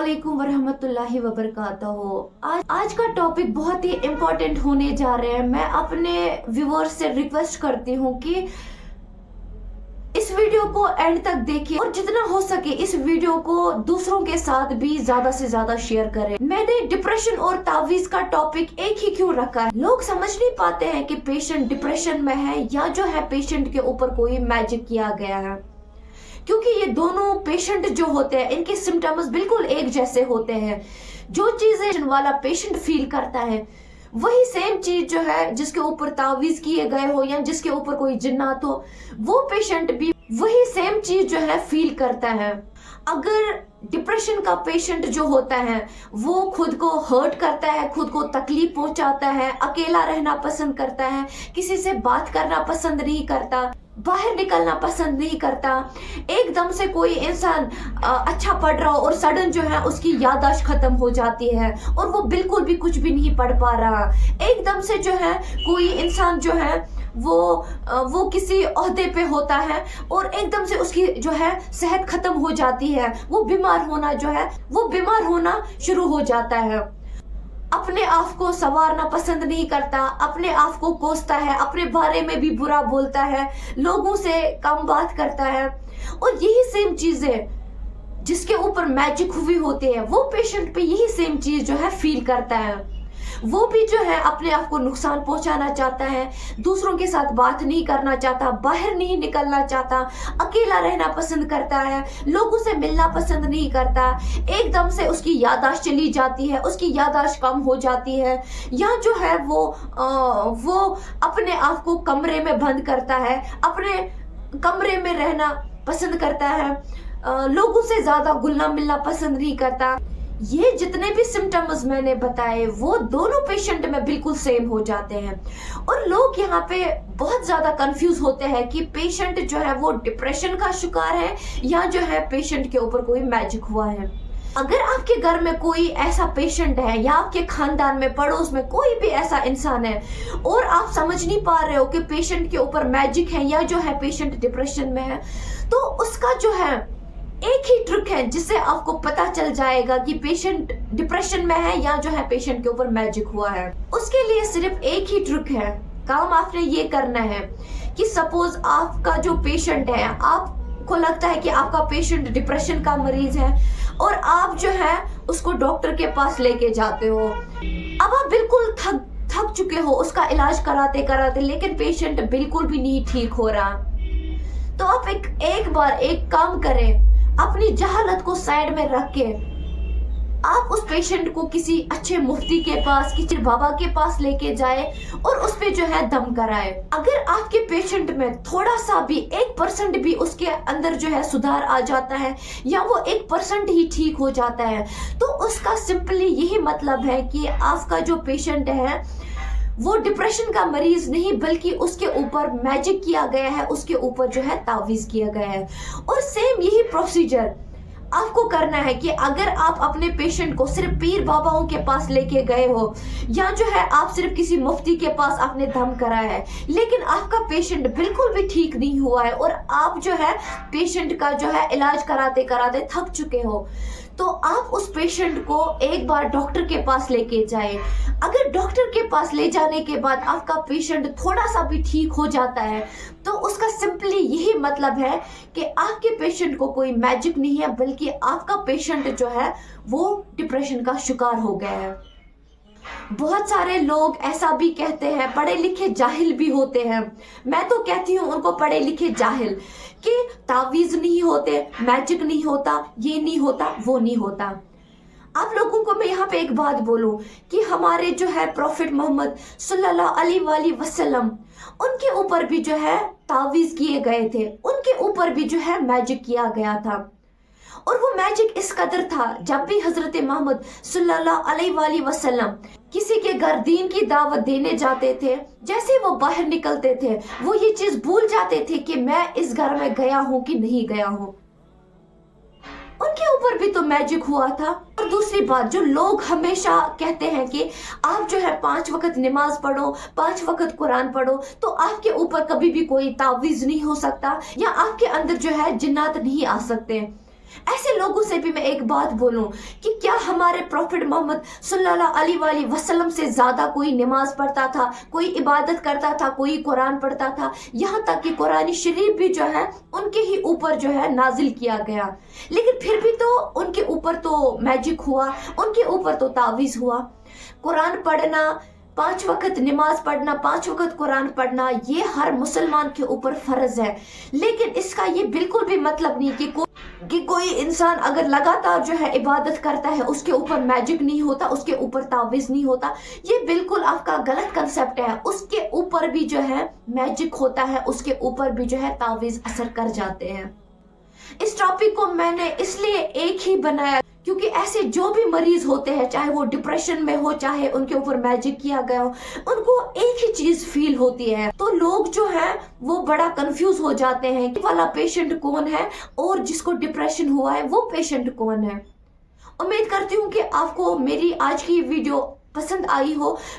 अस्सलामुअलैकुम वरहमतुल्लाहि वबरकातुहू। आज का टॉपिक बहुत ही इम्पोर्टेंट होने जा रहे हैं। मैं अपने व्यूअर्स से रिक्वेस्ट करती हूँ कि इस वीडियो को एंड तक देखिए और जितना हो सके इस वीडियो को दूसरों के साथ भी ज्यादा से ज्यादा शेयर करें। मैंने डिप्रेशन और तावीज का टॉपिक एक ही क्यों रखा है? लोग समझ नहीं पाते हैं कि पेशेंट डिप्रेशन में है या जो है पेशेंट के ऊपर कोई मैजिक किया गया है, क्योंकि ये दोनों पेशेंट जो होते हैं इनके सिम्टम्स बिल्कुल एक जैसे होते हैं। जो चीजें वाला पेशेंट फील करता है वही सेम चीज जो है जिसके ऊपर तावीज किए गए हो या जिसके ऊपर कोई जिन्नात हो, वो पेशेंट भी वही सेम चीज जो है फील करता है। अगर डिप्रेशन का पेशेंट जो होता है वो खुद को हर्ट करता है, खुद को तकलीफ पहुंचाता है, अकेला रहना पसंद करता है, किसी से बात करना पसंद नहीं करता, बाहर निकलना पसंद नहीं करता, एकदम से कोई इंसान अच्छा पढ़ रहा हो और सडन जो है उसकी याददाश्त खत्म हो जाती है और वो बिल्कुल भी कुछ भी नहीं पढ़ पा रहा, एकदम से जो है कोई इंसान जो है वो किसी ओहदे पे होता है और एकदम से उसकी जो है सेहत खत्म हो जाती है, वो बीमार होना शुरू हो जाता है। अपने आप को संवारना पसंद नहीं करता, अपने आप को कोसता है, अपने बारे में भी बुरा बोलता है, लोगों से कम बात करता है और यही सेम चीजें जिसके ऊपर मैजिक हुई होती है वो पेशेंट पे यही सेम चीज जो है फील करता है। वो भी जो है अपने आप को नुकसान पहुंचाना चाहता है, दूसरों के साथ बात नहीं करना चाहता, बाहर नहीं निकलना चाहता, अकेला रहना पसंद करता है, लोगों से मिलना पसंद नहीं करता, एकदम से उसकी याददाश्त चली जाती है, उसकी याददाश्त कम हो जाती है, या जो है वो अपने आप को कमरे में बंद करता है, अपने कमरे में रहना पसंद करता है, लोगों से ज्यादा घुलना मिलना पसंद नहीं करता। ये जितने भी सिम्टम्स मैंने बताए वो दोनों पेशेंट में बिल्कुल सेम हो जाते हैं और लोग यहाँ पे बहुत ज्यादा कंफ्यूज होते हैं कि पेशेंट जो है वो डिप्रेशन का शिकार है या जो है पेशेंट के ऊपर कोई मैजिक हुआ है। अगर आपके घर में कोई ऐसा पेशेंट है या आपके खानदान में पड़ोस में कोई भी ऐसा इंसान है और आप समझ नहीं पा रहे हो कि पेशेंट के ऊपर मैजिक है या जो है पेशेंट डिप्रेशन में है, तो उसका जो है एक ही ट्रिक है जिससे आपको पता चल जाएगा कि पेशेंट डिप्रेशन में है या जो है पेशेंट के ऊपर मैजिक हुआ है। उसके लिए सिर्फ एक ही ट्रिक है। काम आपने ये करना है कि सपोज आपका जो पेशेंट है, आपको लगता है कि आपका पेशेंट डिप्रेशन का मरीज है और आप जो है उसको डॉक्टर के पास लेके जाते हो। अब आप बिल्कुल थक चुके हो उसका इलाज कराते कराते, लेकिन पेशेंट बिल्कुल भी नहीं ठीक हो रहा। तो आप एक बार एक काम करें, अपनी जहालत को साइड में रख के आप उस पेशेंट को किसी अच्छे मुफ्ती के पास, किसी बाबा के पास लेके जाए और उस पे जो है दम कराए। अगर आपके पेशेंट में थोड़ा सा भी 1% भी उसके अंदर जो है सुधार आ जाता है या वो 1% ही ठीक हो जाता है, तो उसका सिंपली यही मतलब है कि आपका जो पेशेंट है वो डिप्रेशन का मरीज नहीं बल्कि उसके ऊपर मैजिक किया गया है, उसके ऊपर जो है तावीज किया गया है। और सेम यही प्रोसीजर आपको करना है कि अगर आप अपने पेशेंट को सिर्फ पीर बाबाओं के पास लेके गए हो या जो है आप सिर्फ किसी मुफ्ती के पास आपने दम कराया है, लेकिन आपका पेशेंट बिल्कुल भी ठीक नहीं हुआ है और आप जो है पेशेंट का जो है इलाज कराते कराते थक चुके हो, तो आप उस पेशेंट को एक बार डॉक्टर के पास लेके जाए। अगर डॉक्टर के पास ले जाने के बाद आपका पेशेंट थोड़ा सा भी ठीक हो जाता है तो उसका सिंपली यही मतलब है कि आपके पेशेंट को कोई मैजिक नहीं है बल्कि आपका पेशेंट जो है वो डिप्रेशन का शिकार हो गया है। बहुत सारे लोग ऐसा भी कहते हैं, पढ़े लिखे जाहिल भी होते हैं, मैं तो कहती हूँ उनको पढ़े लिखे जाहिल, कि तावीज नहीं होते, मैजिक नहीं होता, ये नहीं होता, वो नहीं होता। आप लोगों को मैं यहाँ पे एक बात बोलूं कि हमारे जो है प्रॉफिट मोहम्मद सल्लल्लाहु अलैहि वसल्लम, उनके ऊपर भी जो है तावीज किए गए थे, उनके ऊपर भी जो है मैजिक किया गया था और वो मैजिक इस कदर था, जब भी हजरत मोहम्मद सल्लल्लाहु अलैहि वसल्लम किसी के घर दीन की दावत देने जाते थे, जैसे वो बाहर निकलते थे वो ये चीज भूल जाते थे कि मैं इस घर में गया हूँ कि नहीं गया हूँ। उनके ऊपर भी तो मैजिक हुआ था। और दूसरी बात, जो लोग हमेशा कहते हैं कि आप जो है 5 वक्त नमाज पढ़ो, 5 वक्त कुरान पढ़ो, तो आपके ऊपर कभी भी कोई तावीज नहीं हो सकता या आपके अंदर जो है जिन्नात नहीं आ सकते। ऐसे लोगों से भी मैं एक बात बोलूं कि हमारे प्रॉफिट मोहम्मद सल्लल्लाहु अलैहि वसल्लम से ज़्यादा कोई नमाज पढ़ता था, कोई इबादत करता था, कोई कुरान पढ़ता था, यहाँ तक कि कुरान शरीफ भी जो है उनके ही ऊपर जो है नाजिल किया गया। लेकिन फिर भी तो उनके ऊपर तो मैजिक हुआ, उनके ऊपर तो तावीज़ हुआ। कुरान पढ़ना, 5 वक्त नमाज पढ़ना, 5 वक्त कुरान पढ़ना, ये हर मुसलमान के ऊपर फर्ज है। लेकिन इसका ये बिल्कुल भी मतलब नहीं कि कोई इंसान अगर लगातार जो है इबादत करता है उसके ऊपर मैजिक नहीं होता, उसके ऊपर तावीज़ नहीं होता। ये बिल्कुल आपका गलत कंसेप्ट है। उसके ऊपर भी जो है मैजिक होता है, उसके ऊपर भी जो है तावीज़ असर कर जाते हैं। इस टॉपिक को मैंने इसलिए एक ही बनाया क्योंकि ऐसे जो भी मरीज होते हैं, चाहे वो डिप्रेशन में हो, चाहे उनके ऊपर मैजिक किया गया हो, उनको एक ही चीज फील होती है। तो लोग जो है वो बड़ा कंफ्यूज हो जाते हैं कि वाला पेशेंट कौन है और जिसको डिप्रेशन हुआ है वो पेशेंट कौन है। उम्मीद करती हूँ कि आपको मेरी आज की वीडियो पसंद आई हो।